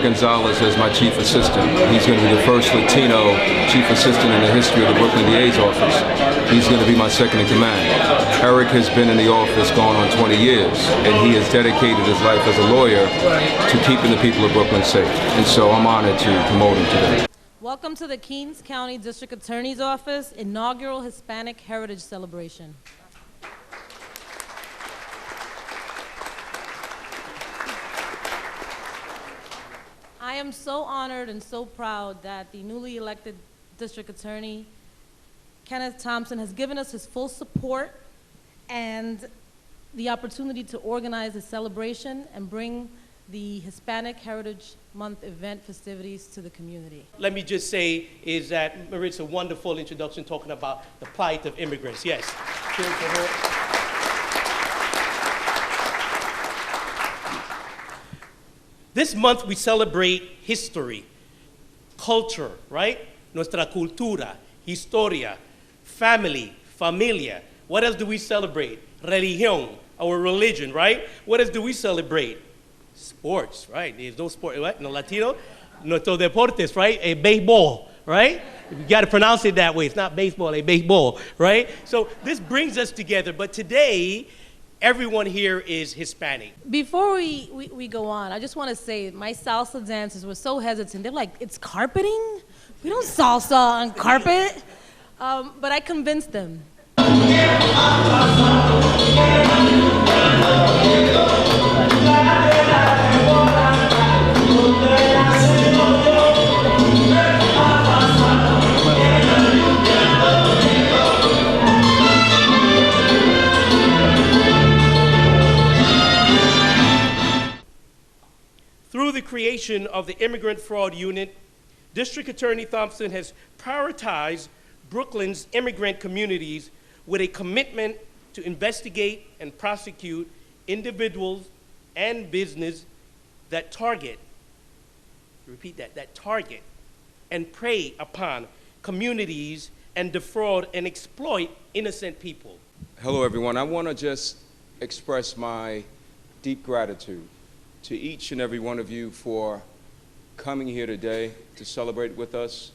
Eric Gonzalez as my chief assistant. He's going to be the first Latino chief assistant in the history of the Brooklyn DA's office. He's going to be my second in command. Eric has been in the office going on 20 years, and he has dedicated his life as a lawyer to keeping the people of Brooklyn safe. And so I'm honored to promote him today. Welcome to the Kings County District Attorney's Office inaugural Hispanic Heritage Celebration. I am so honored and so proud that the newly elected District Attorney, Ken Thompson, has given us his full support and the opportunity to organize a celebration and bring the Hispanic Heritage Month event festivities to the community. Let me just say is that Maritza, wonderful introduction talking about the plight of immigrants. Yes. Cheers for her. This month we celebrate history, culture, right? Nuestra cultura, historia, family, familia. What else do we celebrate? Religión, our religion, right? What else do we celebrate? Sports, right? There's no sport, right? No Latino, nuestro deportes, right? A baseball, right? You got to pronounce it that way. It's not baseball, a baseball, right? So this brings us together. But today, everyone here is Hispanic. Before we go on, I just want to say my salsa dancers were so hesitant. They're like, it's carpeting? We don't salsa on carpet. But I convinced them. Through the creation of the Immigrant Fraud Unit, District Attorney Thompson has prioritized Brooklyn's immigrant communities with a commitment to investigate and prosecute individuals and business that target, repeat that target and prey upon communities and defraud and exploit innocent people. Hello, everyone. I want to just express my deep gratitude to each and every one of you for coming here today to celebrate with us.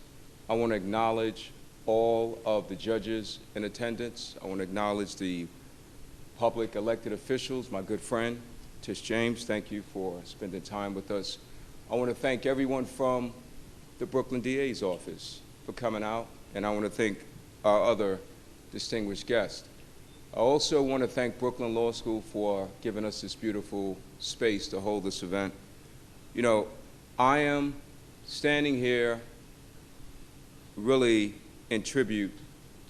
I want to acknowledge all of the judges in attendance. I want to acknowledge the public elected officials, my good friend, Tish James. Thank you for spending time with us. I want to thank everyone from the Brooklyn DA's office for coming out, and I want to thank our other distinguished guests. I also want to thank Brooklyn Law School for giving us this beautiful space to hold this event. You know, I am standing here really in tribute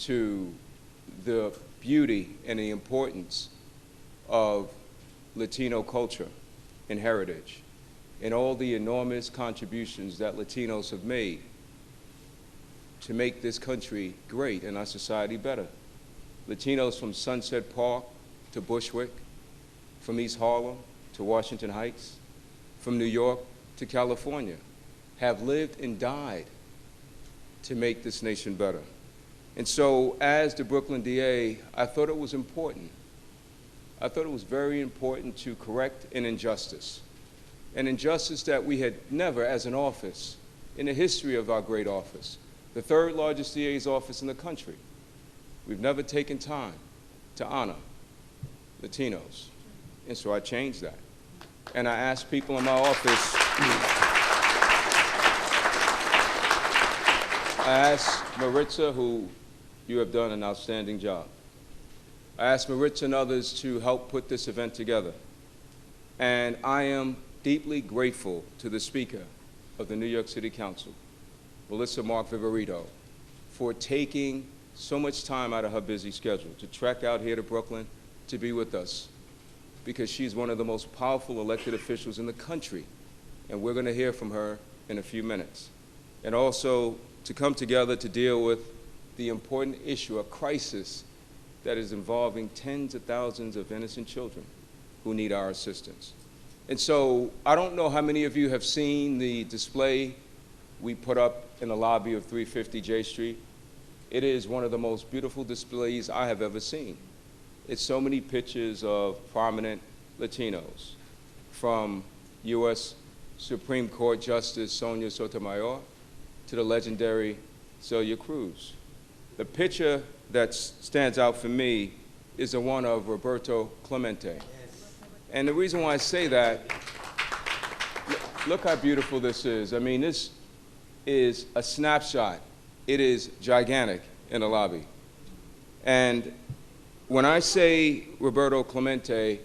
to the beauty and the importance of Latino culture and heritage and all the enormous contributions that Latinos have made to make this country great and our society better. Latinos from Sunset Park to Bushwick, from East Harlem to Washington Heights, from New York to California, have lived and died to make this nation better. And so as the Brooklyn DA, I thought it was important. I thought it was very important to correct an injustice that we had never, as an office, in the history of our great office, the third largest DA's office in the country, we've never taken time to honor Latinos. And so I changed that. And I asked people in my office, I asked Maritza, who you have done an outstanding job. I asked Maritza and others to help put this event together. And I am deeply grateful to the Speaker of the New York City Council, Melissa Mark Viverito, for taking so much time out of her busy schedule to trek out here to Brooklyn to be with us, because she's one of the most powerful elected officials in the country, and we're going to hear from her in a few minutes. And also to come together to deal with the important issue, a crisis that is involving tens of thousands of innocent children who need our assistance. And so I don't know how many of you have seen the display we put up in the lobby of 350 J Street. It is one of the most beautiful displays I have ever seen. It's so many pictures of prominent Latinos, from U.S. Supreme Court Justice Sonia Sotomayor to the legendary Celia Cruz. The picture that stands out for me is the one of Roberto Clemente. And the reason why I say that, look how beautiful this is. I mean, this is a snapshot. It is gigantic in the lobby. And when I say Roberto Clemente,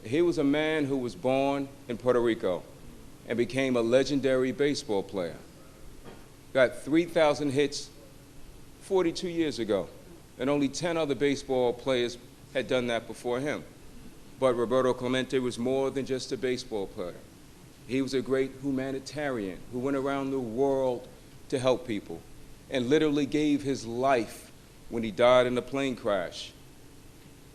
he was a man who was born in Puerto Rico and became a legendary baseball player. Got 3,000 hits 42 years ago, and only 10 other baseball players had done that before him. But Roberto Clemente was more than just a baseball player. He was a great humanitarian who went around the world to help people and literally gave his life when he died in a plane crash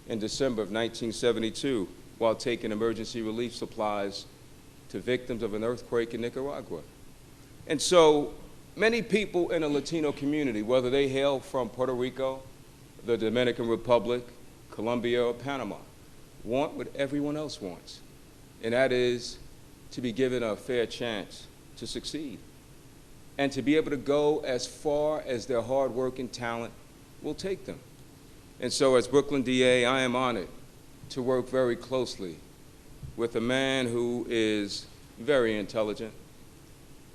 in December of 1972 while taking emergency relief supplies to victims of an earthquake in Nicaragua. And so many people in the Latino community, whether they hail from Puerto Rico, the Dominican Republic, Colombia, or Panama, want what everyone else wants, and that is to be given a fair chance to succeed and to be able to go as far as their hard work and talent will take them. And so as Brooklyn DA, I am honored to work very closely with a man who is very intelligent,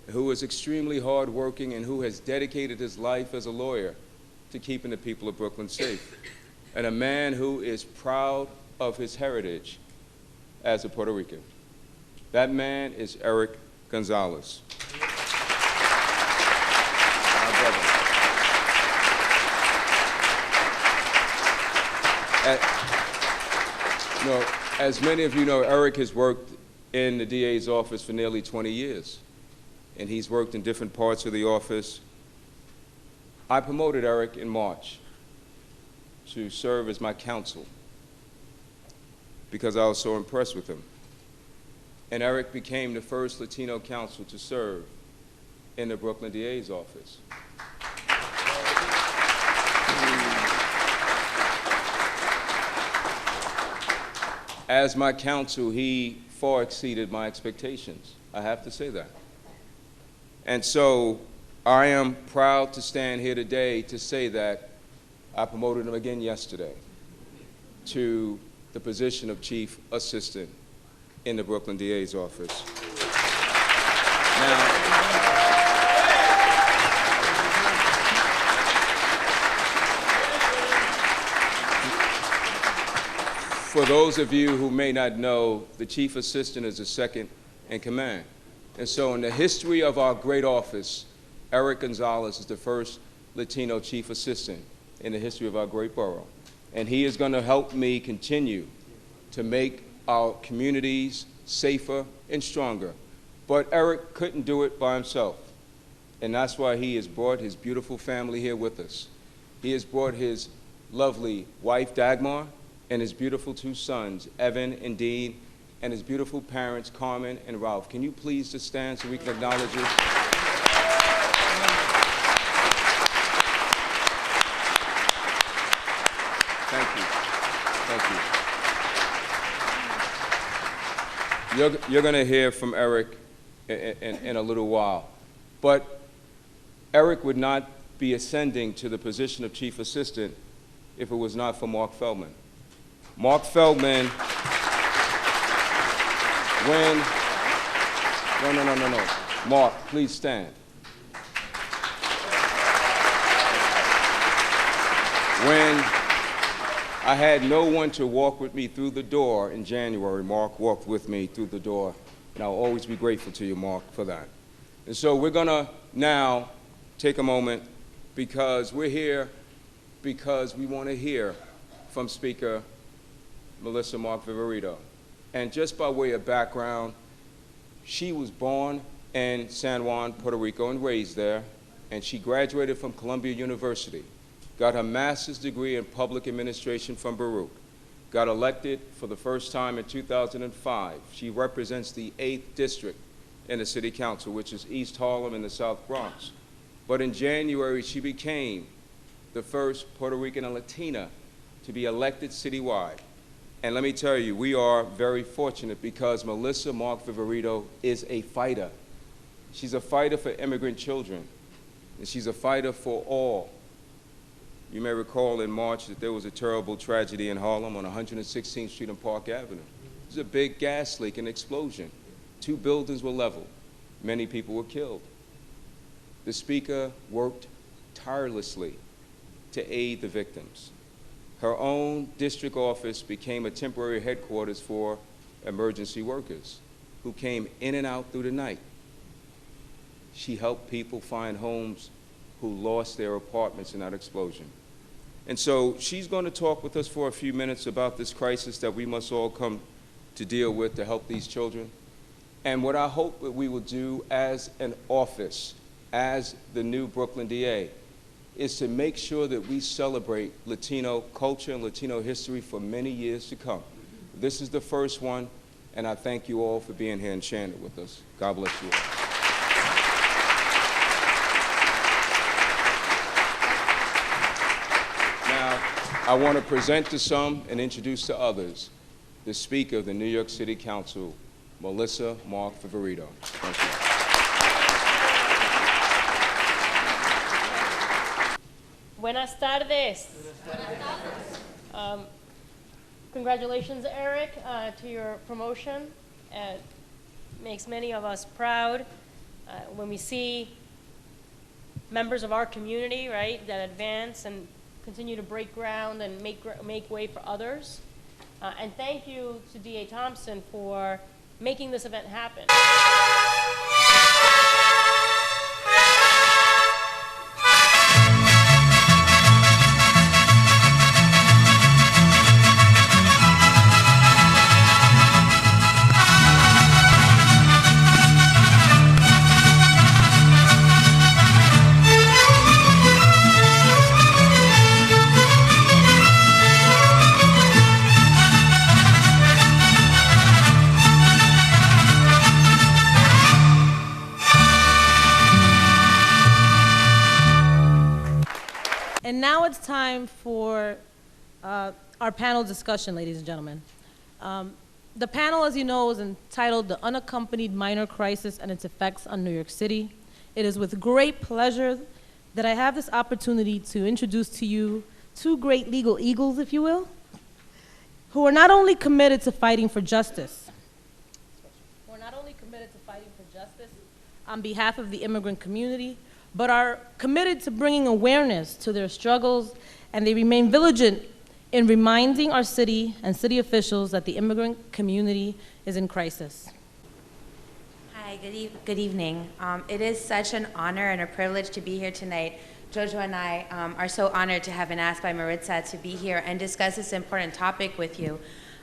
who is extremely hardworking, and who has dedicated his life as a lawyer to keeping the people of Brooklyn safe, and a man who is proud of his heritage as a Puerto Rican. That man is Eric Gonzalez. My brother. As many of you know, Eric has worked in the DA's office for nearly 20 years, and he's worked in different parts of the office. I promoted Eric in March to serve as my counsel because I was so impressed with him. And Eric became the first Latino counsel to serve in the Brooklyn DA's office. As my counsel, he far exceeded my expectations. I have to say that. And so I am proud to stand here today to say that I promoted him again yesterday to the position of Chief Assistant in the Brooklyn DA's office. Now, for those of you who may not know, the Chief Assistant is the second in command. And so in the history of our great office, Eric Gonzalez is the first Latino Chief Assistant in the history of our great borough. And he is going to help me continue to make our communities safer and stronger. But Eric couldn't do it by himself. And that's why he has brought his beautiful family here with us. He has brought his lovely wife, Dagmar, and his beautiful two sons, Evan and Dean, and his beautiful parents, Carmen and Ralph. Can you please just stand so we can acknowledge you? Thank you. Thank you. You're going to hear from Eric in a little while. But Eric would not be ascending to the position of Chief Assistant if it was not for Mark Feldman. Mark Feldman, no. Mark, please stand. When I had no one to walk with me through the door in January, Mark walked with me through the door, and I'll always be grateful to you, Mark, for that. And so we're gonna now take a moment because we're here because we want to hear from Speaker Melissa Mark Viverito. And just by way of background, she was born in San Juan, Puerto Rico, and raised there, and she graduated from Columbia University, got her master's degree in public administration from Baruch, got elected for the first time in 2005. She represents the 8th district in the city council, which is East Harlem in the South Bronx. But in January, she became the first Puerto Rican and Latina to be elected citywide. And let me tell you, we are very fortunate because Melissa Mark Viverito is a fighter. She's a fighter for immigrant children, and she's a fighter for all. You may recall in March that there was a terrible tragedy in Harlem on 116th Street and Park Avenue. It was a big gas leak and explosion. 2 buildings were leveled. Many people were killed. The speaker worked tirelessly to aid the victims. Her own district office became a temporary headquarters for emergency workers who came in and out through the night. She helped people find homes who lost their apartments in that explosion. And so she's going to talk with us for a few minutes about this crisis that we must all come to deal with to help these children. And what I hope that we will do as an office, as the new Brooklyn DA, is to make sure that we celebrate Latino culture and Latino history for many years to come. This is the first one, and I thank you all for being here and sharing it with us. God bless you all. Now, I want to present to some and introduce to others the Speaker of the New York City Council, Melissa Mark Viverito. Thank you. Buenas tardes. Congratulations, Eric, to your promotion. It makes many of us proud when we see members of our community, right, that advance and continue to break ground and make way for others. And thank you to DA Thompson for making this event happen. And now it's time for our panel discussion, ladies and gentlemen. The panel, as you know, is entitled The Unaccompanied Minor Crisis and Its Effects on New York City. It is with great pleasure that I have this opportunity to introduce to you 2 great legal eagles, if you will, who are not only committed to fighting for justice, on behalf of the immigrant community, but are committed to bringing awareness to their struggles, and they remain vigilant in reminding our city and city officials that the immigrant community is in crisis. Hi, good evening. It is such an honor and a privilege to be here tonight. Jojo and I are so honored to have been asked by Maritza to be here and discuss this important topic with you.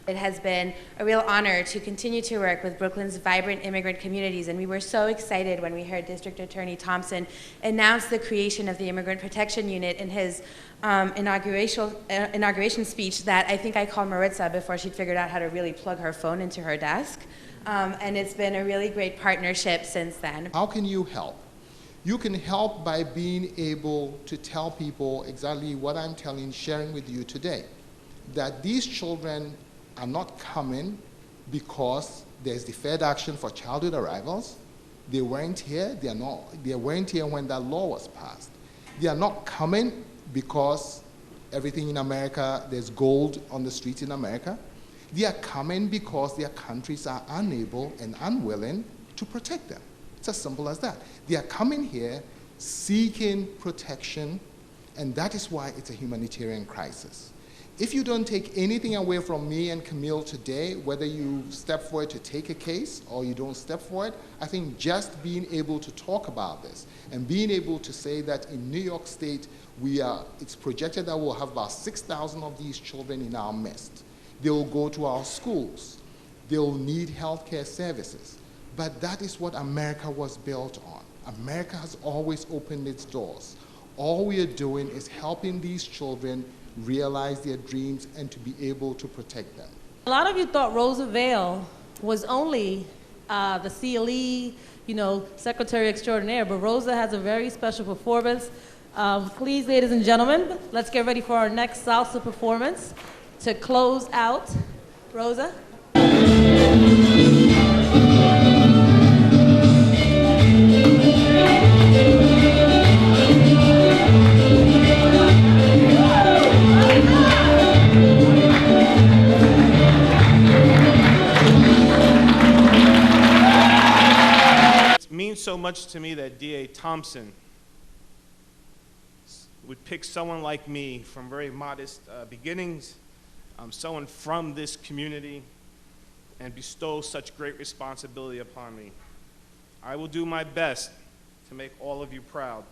It has been a real honor to continue to work with Brooklyn's vibrant immigrant communities, and we were so excited when we heard District Attorney Thompson announce the creation of the Immigrant Protection Unit in his inauguration speech that I think I called Maritza before she'd figured out how to really plug her phone into her desk. And it's been a really great partnership since then. How can you help? You can help by being able to tell people exactly what I'm sharing with you today, that these children are not coming because there's deferred action for childhood arrivals. They weren't here. They weren't here when that law was passed. They are not coming because everything in America, there's gold on the streets in America. They are coming because their countries are unable and unwilling to protect them. It's as simple as that. They are coming here seeking protection, and that is why it's a humanitarian crisis. If you don't take anything away from me and Camille today, whether you step forward to take a case or you don't step forward, I think just being able to talk about this and being able to say that in New York State, it's projected that we'll have about 6,000 of these children in our midst. They will go to our schools. They will need healthcare services. But that is what America was built on. America has always opened its doors. All we are doing is helping these children realize their dreams and to be able to protect them. A lot of you thought Rosa Vale was only the CLE, Secretary Extraordinaire, but Rosa has a very special performance. Please, ladies and gentlemen, let's get ready for our next salsa performance to close out Rosa? It means so much to me that DA Thompson would pick someone like me from very modest beginnings, someone from this community, and bestow such great responsibility upon me. I will do my best to make all of you proud.